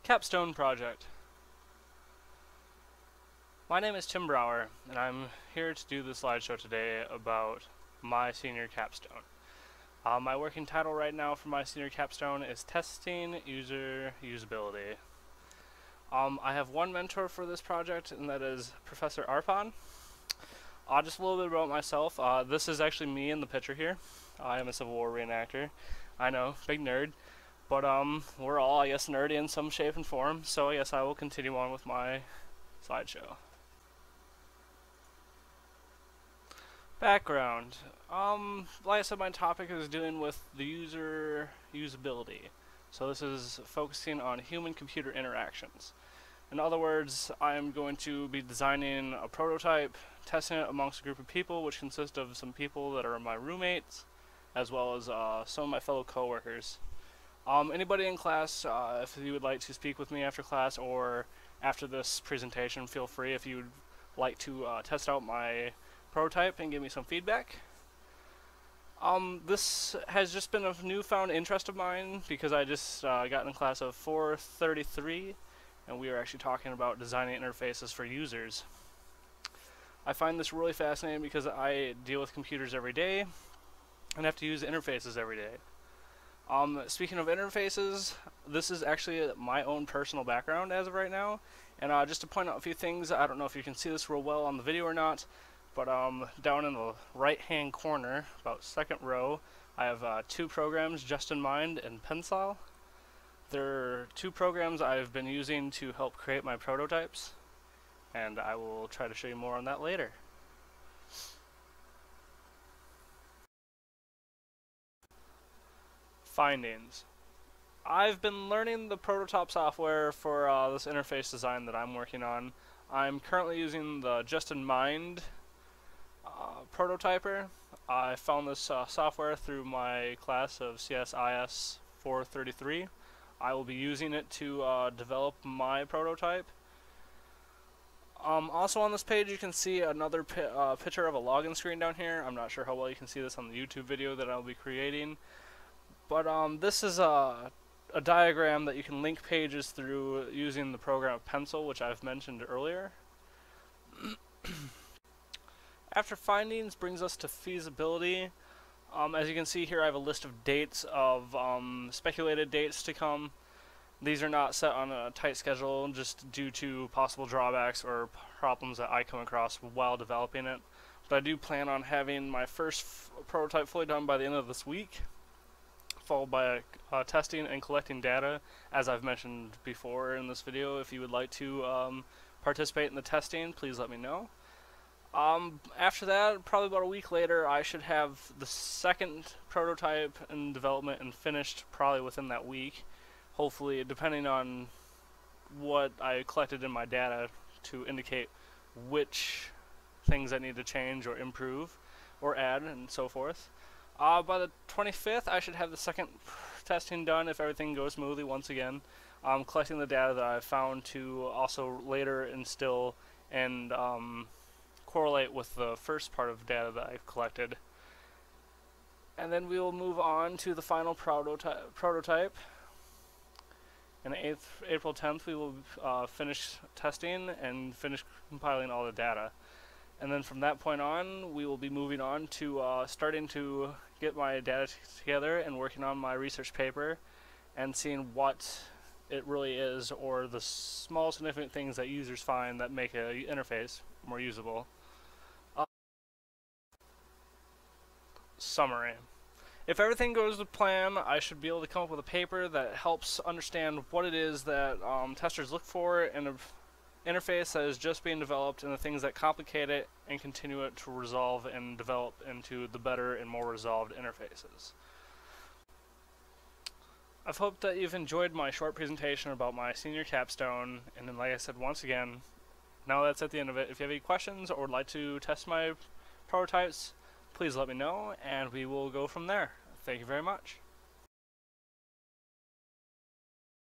Capstone project. My name is Tim Brower, and I'm here to do the slideshow today about my senior capstone. My working title right now for my senior capstone is Testing User Usability. I have one mentor for this project, and that is Professor Arpon. Just a little bit about myself. This is actually me in the picture here. I am a Civil War reenactor. I know, big nerd. But we're all, I guess, nerdy in some shape and form, so I guess I will continue on with my slideshow. Background. Like I said, my topic is dealing with the user usability. So this is focusing on human-computer interactions. In other words, I'm going to be designing a prototype, testing it amongst a group of people, which consists of some people that are my roommates, as well as some of my fellow coworkers. Anybody in class, if you would like to speak with me after class or after this presentation, feel free if you would like to test out my prototype and give me some feedback. This has just been a newfound interest of mine because I just got in class of 433 and we are actually talking about designing interfaces for users. I find this really fascinating because I deal with computers every day and have to use interfaces every day. Speaking of interfaces, this is actually my own personal background as of right now, and just to point out a few things, I don't know if you can see this real well on the video or not, but down in the right hand corner, about second row, I have two programs just in mind and Pencil. They're two programs I've been using to help create my prototypes, and I will try to show you more on that later. Findings. I've been learning the prototype software for this interface design that I'm working on. I'm currently using the Just in Mind prototyper. I found this software through my class of CSIS 433. I will be using it to develop my prototype. Also on this page you can see another picture of a login screen down here. I'm not sure how well you can see this on the YouTube video that I'll be creating. But this is a diagram that you can link pages through using the program Pencil, which I've mentioned earlier. After findings brings us to feasibility. As you can see here, I have a list of dates of speculated dates to come. These are not set on a tight schedule just due to possible drawbacks or problems that I come across while developing it. But I do plan on having my first prototype fully done by the end of this week, followed by testing and collecting data, as I've mentioned before in this video. If you would like to participate in the testing, please let me know. After that, probably about a week later, I should have the second prototype in development and finished probably within that week. Hopefully, depending on what I collected in my data to indicate which things I need to change or improve or add and so forth. By the 25th, I should have the second testing done if everything goes smoothly once again. Collecting the data that I found to also later instill and correlate with the first part of data that I've collected. And then we will move on to the final prototype. On April 10th, we will finish testing and finish compiling all the data. And then from that point on, we will be moving on to starting to get my data together and working on my research paper and seeing what it really is, or the small significant things that users find that make an interface more usable. Summary. If everything goes to plan, I should be able to come up with a paper that helps understand what it is that testers look for in an interface that is just being developed and the things that complicate it and continue it to resolve and develop into the better and more resolved interfaces. I've hoped that you've enjoyed my short presentation about my senior capstone, and then like I said once again, now that's at the end of it. If you have any questions or would like to test my prototypes, please let me know and we will go from there. Thank you very much.